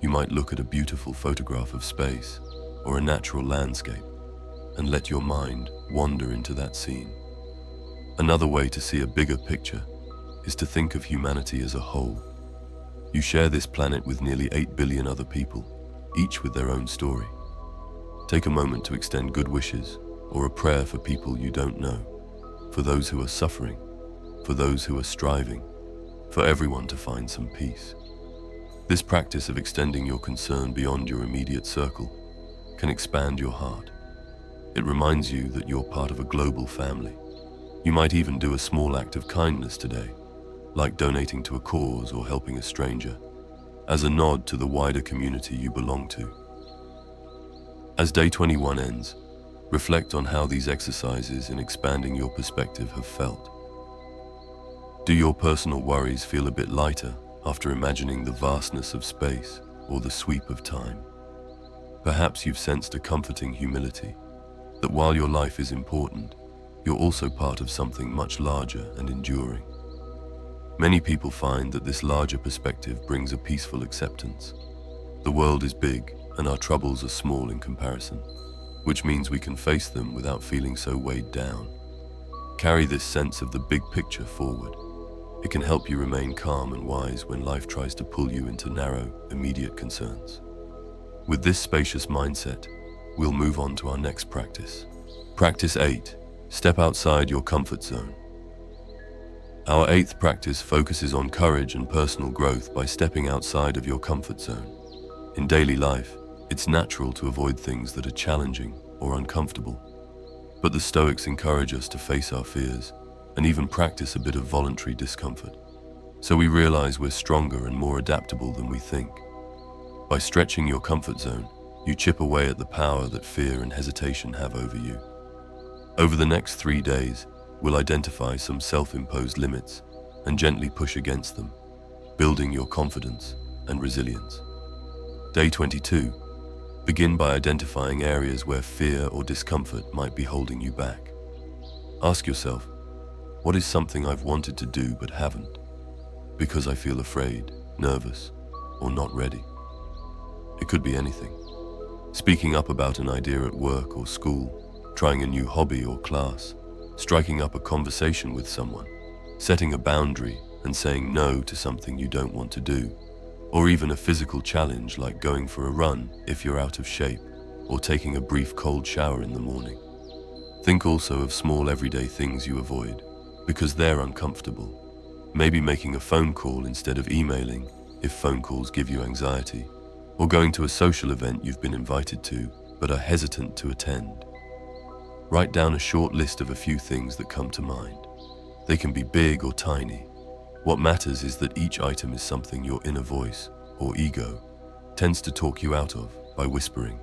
Speaker 1: you might look at a beautiful photograph of space or a natural landscape and let your mind wander into that scene. Another way to see a bigger picture is to think of humanity as a whole. You share this planet with nearly 8 billion other people, each with their own story. Take a moment to extend good wishes or a prayer for people you don't know, for those who are suffering, for those who are striving, for everyone to find some peace. This practice of extending your concern beyond your immediate circle can expand your heart. It reminds you that you're part of a global family. You might even do a small act of kindness today, like donating to a cause or helping a stranger, as a nod to the wider community you belong to. As day 21 ends, reflect on how these exercises in expanding your perspective have felt. Do your personal worries feel a bit lighter after imagining the vastness of space or the sweep of time? Perhaps you've sensed a comforting humility, that while your life is important, you're also part of something much larger and enduring. Many people find that this larger perspective brings a peaceful acceptance. The world is big and our troubles are small in comparison, which means we can face them without feeling so weighed down. Carry this sense of the big picture forward. It can help you remain calm and wise when life tries to pull you into narrow, immediate concerns. With this spacious mindset, we'll move on to our next practice. Practice 8. Step outside your comfort zone. Our 8th practice focuses on courage and personal growth by stepping outside of your comfort zone. In daily life, it's natural to avoid things that are challenging or uncomfortable. But the Stoics encourage us to face our fears and even practice a bit of voluntary discomfort, so we realize we're stronger and more adaptable than we think. By stretching your comfort zone, you chip away at the power that fear and hesitation have over you. Over the next 3 days, we'll identify some self-imposed limits and gently push against them, building your confidence and resilience. Day 22. Begin by identifying areas where fear or discomfort might be holding you back. Ask yourself, what is something I've wanted to do but haven't, because I feel afraid, nervous, or not ready? It could be anything. Speaking up about an idea at work or school, trying a new hobby or class, striking up a conversation with someone, setting a boundary and saying no to something you don't want to do, or even a physical challenge like going for a run if you're out of shape, or taking a brief cold shower in the morning. Think also of small everyday things you avoid, because they're uncomfortable. Maybe making a phone call instead of emailing, if phone calls give you anxiety, or going to a social event you've been invited to, but are hesitant to attend. Write down a short list of a few things that come to mind. They can be big or tiny. What matters is that each item is something your inner voice, or ego, tends to talk you out of by whispering,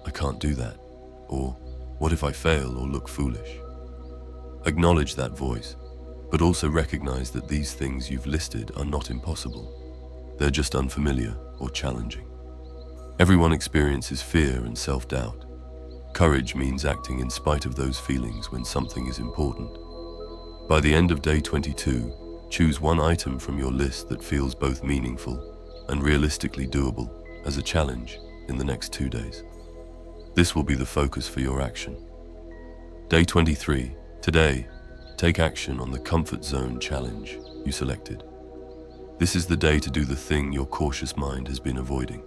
Speaker 1: "I can't do that," or "What if I fail or look foolish?" Acknowledge that voice, But also recognize that these things you've listed are not impossible. They're just unfamiliar or challenging. Everyone experiences fear and self-doubt. Courage means acting in spite of those feelings when something is important. By the end of day 22, choose one item from your list that feels both meaningful and realistically doable as a challenge in the next 2 days. This will be the focus for your action. Day 23. Today, take action on the comfort zone challenge you selected. This is the day to do the thing your cautious mind has been avoiding.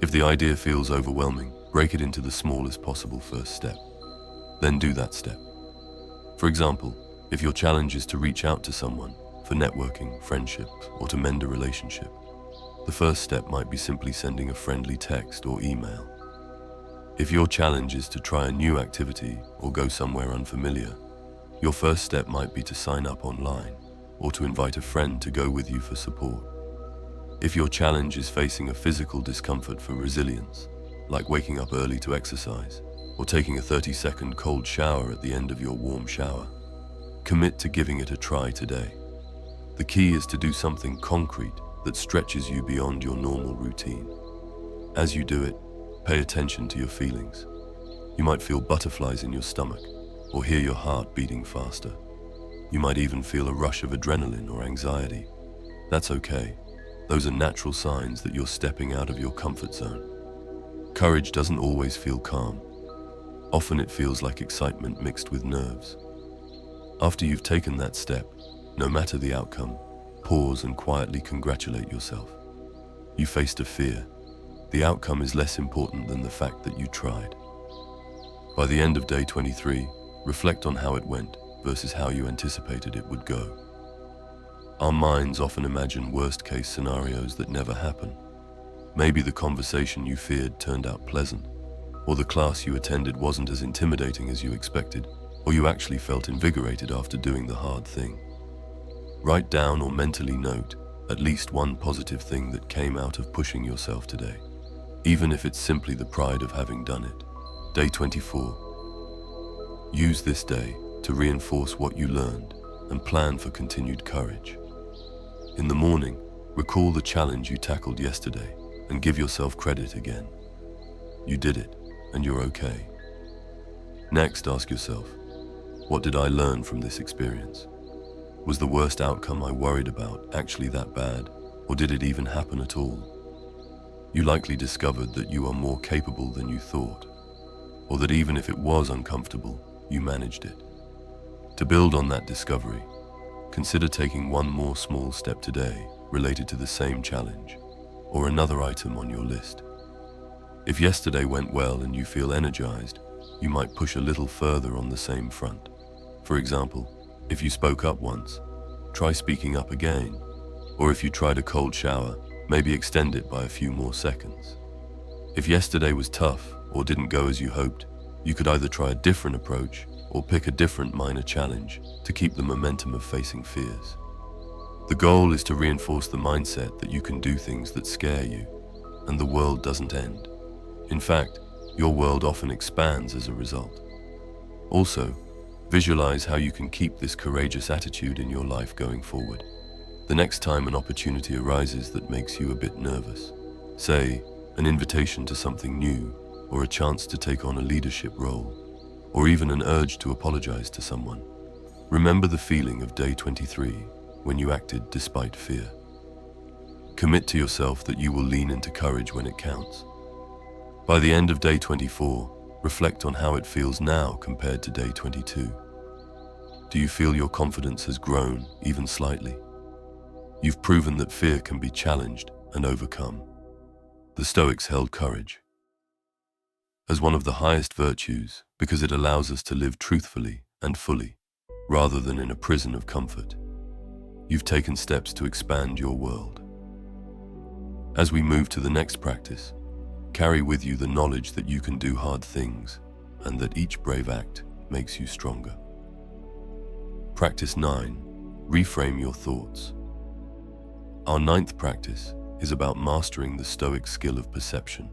Speaker 1: If the idea feels overwhelming, break it into the smallest possible first step. Then do that step. For example, if your challenge is to reach out to someone for networking, friendship, or to mend a relationship, the first step might be simply sending a friendly text or email. If your challenge is to try a new activity or go somewhere unfamiliar, your first step might be to sign up online or to invite a friend to go with you for support. If your challenge is facing a physical discomfort for resilience, like waking up early to exercise or taking a 30-second cold shower at the end of your warm shower, commit to giving it a try today. The key is to do something concrete that stretches you beyond your normal routine. As you do it, pay attention to your feelings. You might feel butterflies in your stomach or hear your heart beating faster. You might even feel a rush of adrenaline or anxiety. That's okay. Those are natural signs that you're stepping out of your comfort zone. Courage doesn't always feel calm. Often it feels like excitement mixed with nerves. After you've taken that step, no matter the outcome, pause and quietly congratulate yourself. You faced a fear. The outcome is less important than the fact that you tried. By the end of day 23, reflect on how it went versus how you anticipated it would go. Our minds often imagine worst-case scenarios that never happen. Maybe the conversation you feared turned out pleasant, or the class you attended wasn't as intimidating as you expected, or you actually felt invigorated after doing the hard thing. Write down or mentally note at least one positive thing that came out of pushing yourself today, even if it's simply the pride of having done it. Day 24. Use this day to reinforce what you learned and plan for continued courage. In the morning, recall the challenge you tackled yesterday and give yourself credit again. You did it, and you're okay. Next, ask yourself, what did I learn from this experience? Was the worst outcome I worried about actually that bad, or did it even happen at all? You likely discovered that you are more capable than you thought, or that even if it was uncomfortable, you managed it. To build on that discovery, consider taking one more small step today related to the same challenge, or another item on your list. If yesterday went well and you feel energized, you might push a little further on the same front. For example, if you spoke up once, try speaking up again. Or if you tried a cold shower, maybe extend it by a few more seconds. If yesterday was tough or didn't go as you hoped, you could either try a different approach or pick a different minor challenge to keep the momentum of facing fears. The goal is to reinforce the mindset that you can do things that scare you, and the world doesn't end. In fact, your world often expands as a result. Also, visualize how you can keep this courageous attitude in your life going forward. The next time an opportunity arises that makes you a bit nervous, say, an invitation to something new, or a chance to take on a leadership role, or even an urge to apologize to someone, remember the feeling of day 23 when you acted despite fear. Commit to yourself that you will lean into courage when it counts. By the end of day 24, reflect on how it feels now compared to day 22. Do you feel your confidence has grown, even slightly? You've proven that fear can be challenged and overcome. The Stoics held courage as one of the highest virtues because it allows us to live truthfully and fully, rather than in a prison of comfort. You've taken steps to expand your world. As we move to the next practice, carry with you the knowledge that you can do hard things and that each brave act makes you stronger. Practice 9. Reframe your thoughts. Our 9th practice is about mastering the Stoic skill of perception,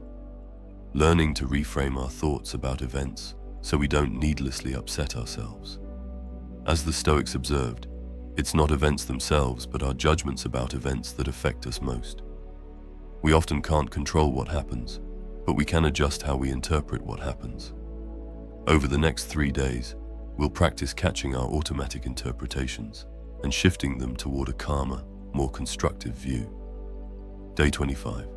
Speaker 1: learning to reframe our thoughts about events so we don't needlessly upset ourselves. As the Stoics observed, It's not events themselves, but our judgments about events that affect us most. We often can't control what happens, but we can adjust how we interpret what happens. Over the next 3 days, we'll practice catching our automatic interpretations and shifting them toward a calmer, more constructive view. Day 25.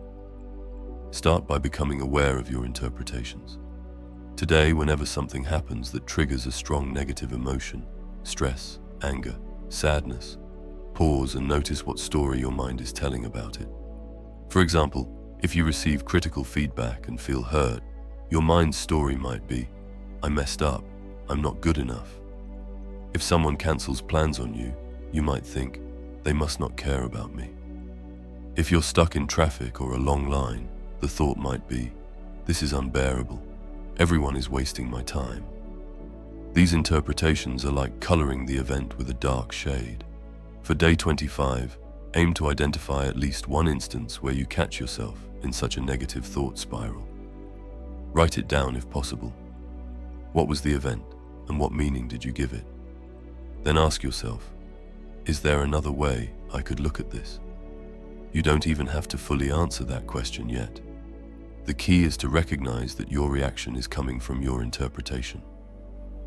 Speaker 1: Start by becoming aware of your interpretations. Today, whenever something happens that triggers a strong negative emotion, stress, anger, sadness, pause and notice what story your mind is telling about it. For example, if you receive critical feedback and feel hurt, your mind's story might be, "I messed up, I'm not good enough." If someone cancels plans on you, you might think, "They must not care about me." If you're stuck in traffic or a long line, the thought might be, "This is unbearable. Everyone is wasting my time." These interpretations are like coloring the event with a dark shade. For day 25, aim to identify at least one instance where you catch yourself in such a negative thought spiral. Write it down if possible. What was the event, and what meaning did you give it? Then ask yourself, is there another way I could look at this? You don't even have to fully answer that question yet. The key is to recognize that your reaction is coming from your interpretation.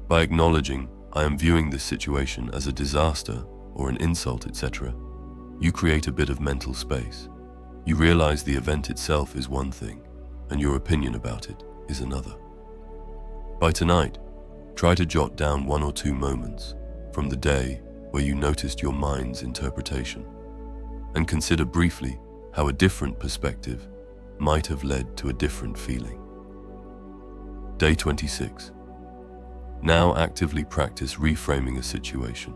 Speaker 1: By acknowledging, "I am viewing this situation as a disaster or an insult, etc., you create a bit of mental space. You realize the event itself is one thing, and your opinion about it is another. By tonight, try to jot down 1 or 2 moments from the day where you noticed your mind's interpretation, and consider briefly how a different perspective might have led to a different feeling. Day 26. Now actively practice reframing a situation.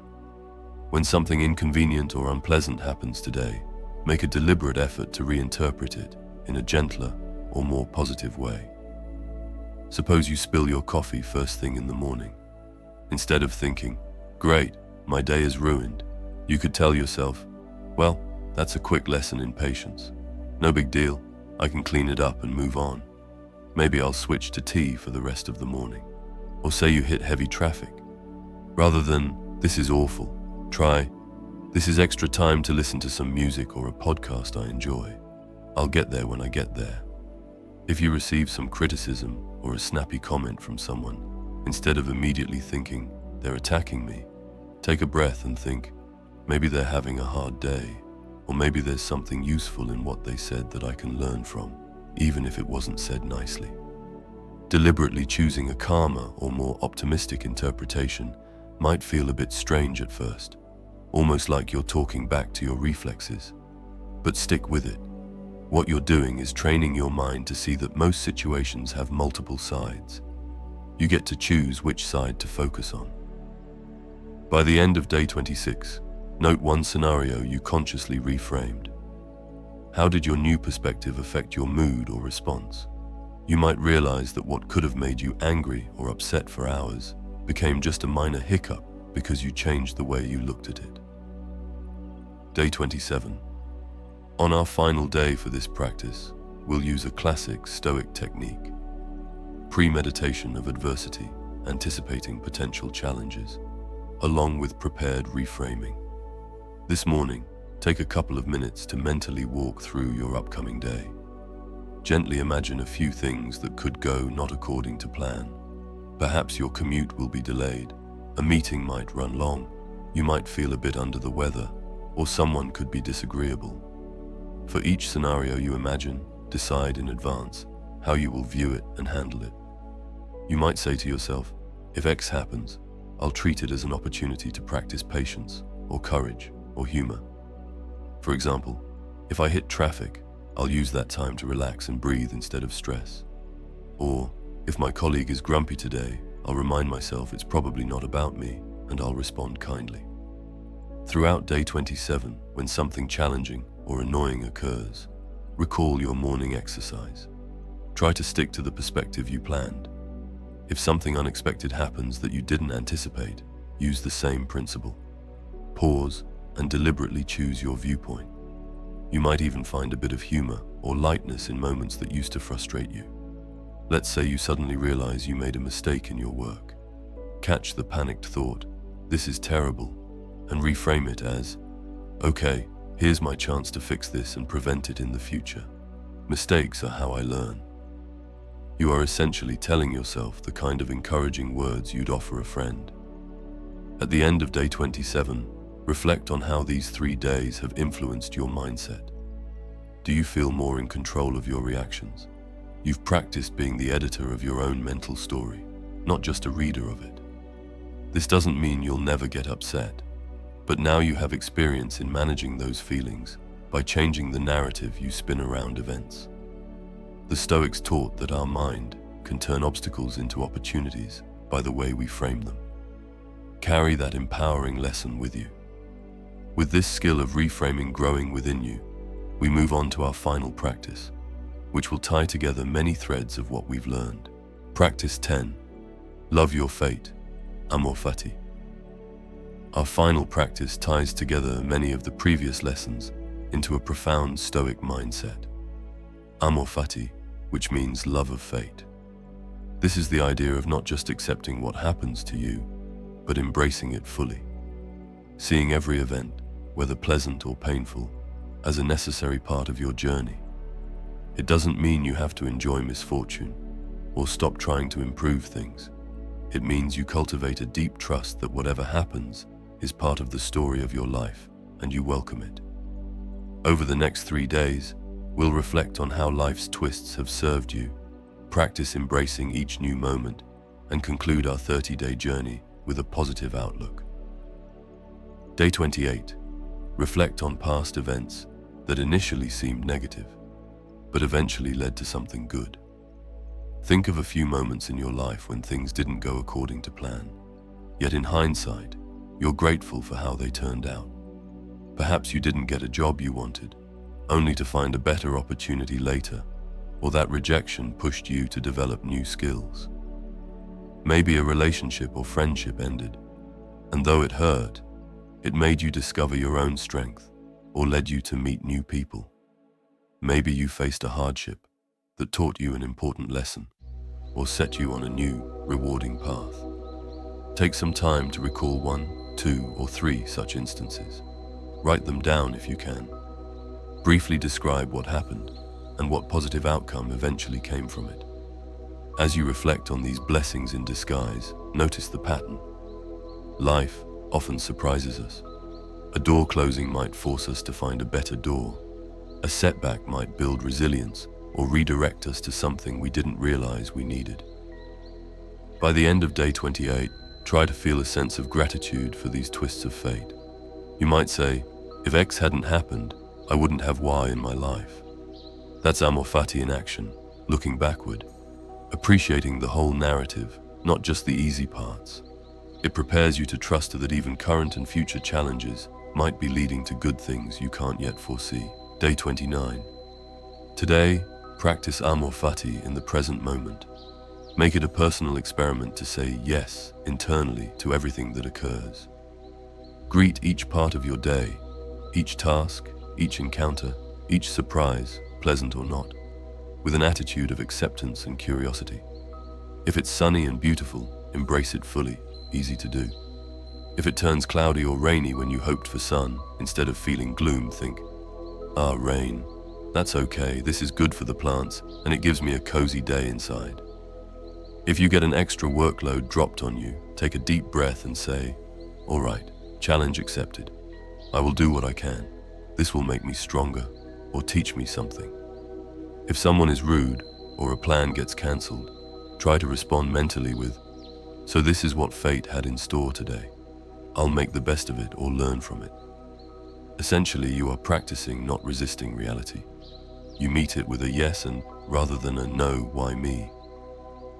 Speaker 1: When something inconvenient or unpleasant happens today, make a deliberate effort to reinterpret it in a gentler or more positive way. Suppose you spill your coffee first thing in the morning. Instead of thinking, "Great, my day is ruined," you could tell yourself, "Well, that's a quick lesson in patience. No big deal, I can clean it up and move on. Maybe I'll switch to tea for the rest of the morning." Or say you hit heavy traffic. Rather than, "This is awful," try, "This is extra time to listen to some music or a podcast I enjoy. I'll get there when I get there." If you receive some criticism or a snappy comment from someone, instead of immediately thinking, "They're attacking me," take a breath and think, "Maybe they're having a hard day, or maybe there's something useful in what they said that I can learn from, even if it wasn't said nicely." Deliberately choosing a calmer or more optimistic interpretation might feel a bit strange at first, almost like you're talking back to your reflexes. But stick with it. What you're doing is training your mind to see that most situations have multiple sides. You get to choose which side to focus on. By the end of day 26, note one scenario you consciously reframed. How did your new perspective affect your mood or response? You might realize that what could have made you angry or upset for hours became just a minor hiccup because you changed the way you looked at it. Day 27. On our final day for this practice, we'll use a classic Stoic technique: premeditation of adversity, anticipating potential challenges, along with prepared reframing. This morning, take a couple of minutes to mentally walk through your upcoming day. Gently imagine a few things that could go not according to plan. Perhaps your commute will be delayed, a meeting might run long, you might feel a bit under the weather, or someone could be disagreeable. For each scenario you imagine, decide in advance how you will view it and handle it. You might say to yourself, "If X happens, I'll treat it as an opportunity to practice patience, or courage, or humor." For example, if I hit traffic, I'll use that time to relax and breathe instead of stress. Or, if my colleague is grumpy today, I'll remind myself it's probably not about me, and I'll respond kindly. Throughout day 27, when something challenging or annoying occurs, recall your morning exercise. Try to stick to the perspective you planned. If something unexpected happens that you didn't anticipate, use the same principle. Pause and deliberately choose your viewpoint. You might even find a bit of humor or lightness in moments that used to frustrate you. Let's say you suddenly realize you made a mistake in your work. Catch the panicked thought, "This is terrible," and reframe it as, okay, here's my chance to fix this and prevent it in the future. Mistakes are how I learn. You are essentially telling yourself the kind of encouraging words you'd offer a friend. At the end of day 27, reflect on how these 3 days have influenced your mindset. Do you feel more in control of your reactions? You've practiced being the editor of your own mental story, not just a reader of it. This doesn't mean you'll never get upset, but now you have experience in managing those feelings by changing the narrative you spin around events. The Stoics taught that our mind can turn obstacles into opportunities by the way we frame them. Carry that empowering lesson with you. With this skill of reframing growing within you, we move on to our final practice, which will tie together many threads of what we've learned. Practice 10. Love your fate. Amor fati. Our final practice ties together many of the previous lessons into a profound Stoic mindset. Amor fati, which means love of fate. This is the idea of not just accepting what happens to you, but embracing it fully. Seeing every event, whether pleasant or painful, as a necessary part of your journey. It doesn't mean you have to enjoy misfortune or stop trying to improve things. It means you cultivate a deep trust that whatever happens is part of the story of your life and you welcome it. Over the next 3 days, we'll reflect on how life's twists have served you, practice embracing each new moment, and conclude our 30-day journey with a positive outlook. Day 28. Reflect on past events that initially seemed negative, but eventually led to something good. Think of a few moments in your life when things didn't go according to plan, yet in hindsight, you're grateful for how they turned out. Perhaps you didn't get a job you wanted, only to find a better opportunity later, or that rejection pushed you to develop new skills. Maybe a relationship or friendship ended, and though it hurt, it made you discover your own strength or led you to meet new people. Maybe you faced a hardship that taught you an important lesson or set you on a new, rewarding path. Take some time to recall 1, 2, or 3 such instances. Write them down if you can. Briefly describe what happened and what positive outcome eventually came from it. As you reflect on these blessings in disguise, notice the pattern. Life often surprises us. A door closing might force us to find a better door. A setback might build resilience or redirect us to something we didn't realize we needed. By the end of day 28, try to feel a sense of gratitude for these twists of fate. You might say, if X hadn't happened, I wouldn't have Y in my life. That's amor fati in action, looking backward, appreciating the whole narrative, not just the easy parts. It prepares you to trust that even current and future challenges might be leading to good things you can't yet foresee. Day 29. Today, practice amor fati in the present moment. Make it a personal experiment to say yes internally to everything that occurs. Greet each part of your day, each task, each encounter, each surprise, pleasant or not, with an attitude of acceptance and curiosity. If it's sunny and beautiful, embrace it fully, easy to do. If it turns cloudy or rainy when you hoped for sun, instead of feeling gloom, think, rain. That's okay, this is good for the plants, and it gives me a cozy day inside. If you get an extra workload dropped on you, take a deep breath and say, all right, challenge accepted. I will do what I can. This will make me stronger or teach me something. If someone is rude or a plan gets cancelled, try to respond mentally with, so this is what fate had in store today. I'll make the best of it or learn from it. Essentially, you are practicing not resisting reality. You meet it with a yes and rather than a no, why me?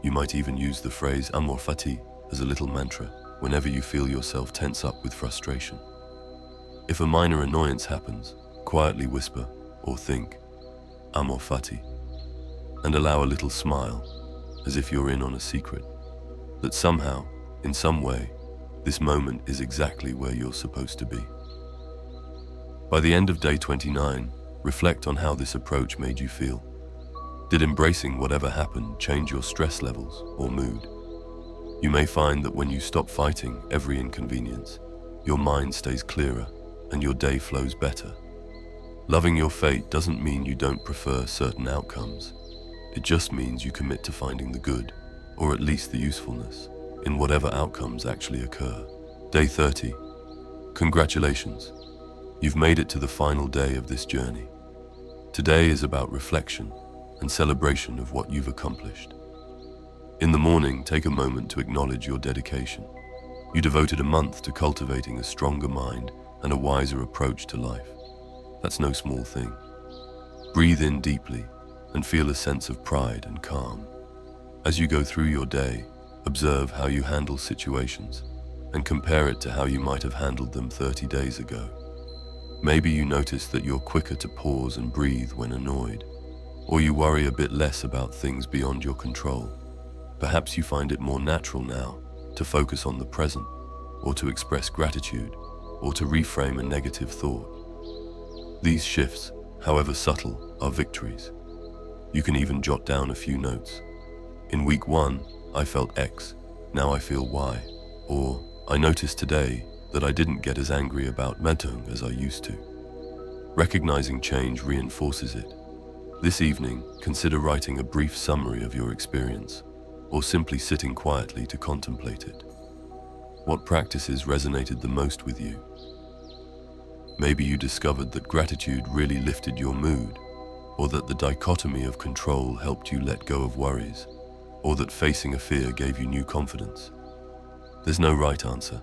Speaker 1: You might even use the phrase amor fati as a little mantra whenever you feel yourself tense up with frustration. If a minor annoyance happens, quietly whisper or think, amor fati, and allow a little smile as if you're in on a secret, that somehow, in some way, this moment is exactly where you're supposed to be. By the end of day 29, reflect on how this approach made you feel. Did embracing whatever happened change your stress levels or mood? You may find that when you stop fighting every inconvenience, your mind stays clearer and your day flows better. Loving your fate doesn't mean you don't prefer certain outcomes. It just means you commit to finding the good, or at least the usefulness, in whatever outcomes actually occur. Day 30. Congratulations. You've made it to the final day of this journey. Today is about reflection and celebration of what you've accomplished. In the morning, take a moment to acknowledge your dedication. You devoted a month to cultivating a stronger mind and a wiser approach to life. That's no small thing. Breathe in deeply and feel a sense of pride and calm. As you go through your day, observe how you handle situations and compare it to how you might have handled them 30 days ago. Maybe you notice that you're quicker to pause and breathe when annoyed, or you worry a bit less about things beyond your control. Perhaps you find it more natural now to focus on the present, or to express gratitude, or to reframe a negative thought. These shifts, however subtle, are victories. You can even jot down a few notes. In week 1, I felt X, now I feel Y. Or, I noticed today that I didn't get as angry about Metung as I used to. Recognizing change reinforces it. This evening, consider writing a brief summary of your experience, or simply sitting quietly to contemplate it. What practices resonated the most with you? Maybe you discovered that gratitude really lifted your mood, or that the dichotomy of control helped you let go of worries, or that facing a fear gave you new confidence. There's no right answer.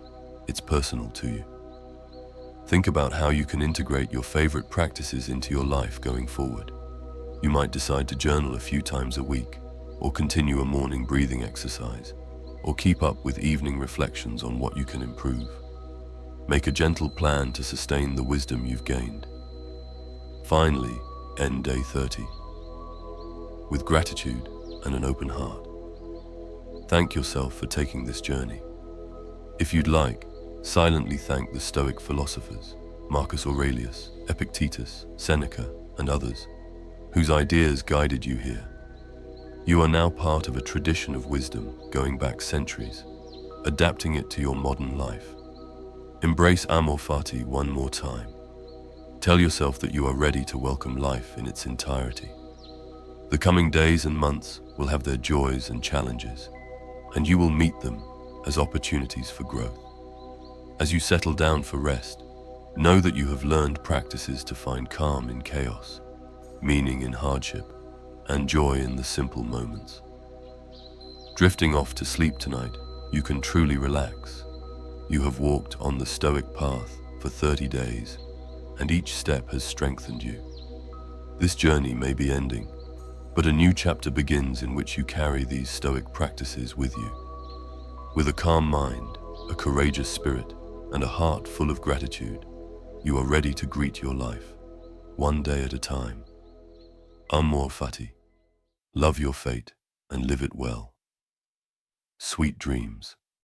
Speaker 1: It's personal to you. Think about how you can integrate your favorite practices into your life going forward. You might decide to journal a few times a week, or continue a morning breathing exercise, or keep up with evening reflections on what you can improve. Make a gentle plan to sustain the wisdom you've gained. Finally, end day 30 with gratitude and an open heart. Thank yourself for taking this journey. If you'd like, silently thank the Stoic philosophers, Marcus Aurelius, Epictetus, Seneca, and others, whose ideas guided you here. You are now part of a tradition of wisdom going back centuries, adapting it to your modern life. Embrace amor fati one more time. Tell yourself that you are ready to welcome life in its entirety. The coming days and months will have their joys and challenges, and you will meet them as opportunities for growth. As you settle down for rest, know that you have learned practices to find calm in chaos, meaning in hardship, and joy in the simple moments. Drifting off to sleep tonight, you can truly relax. You have walked on the Stoic path for 30 days, and each step has strengthened you. This journey may be ending, but a new chapter begins in which you carry these Stoic practices with you. With a calm mind, a courageous spirit, and a heart full of gratitude, you are ready to greet your life, one day at a time. Amor fati. Love your fate and live it well. Sweet dreams.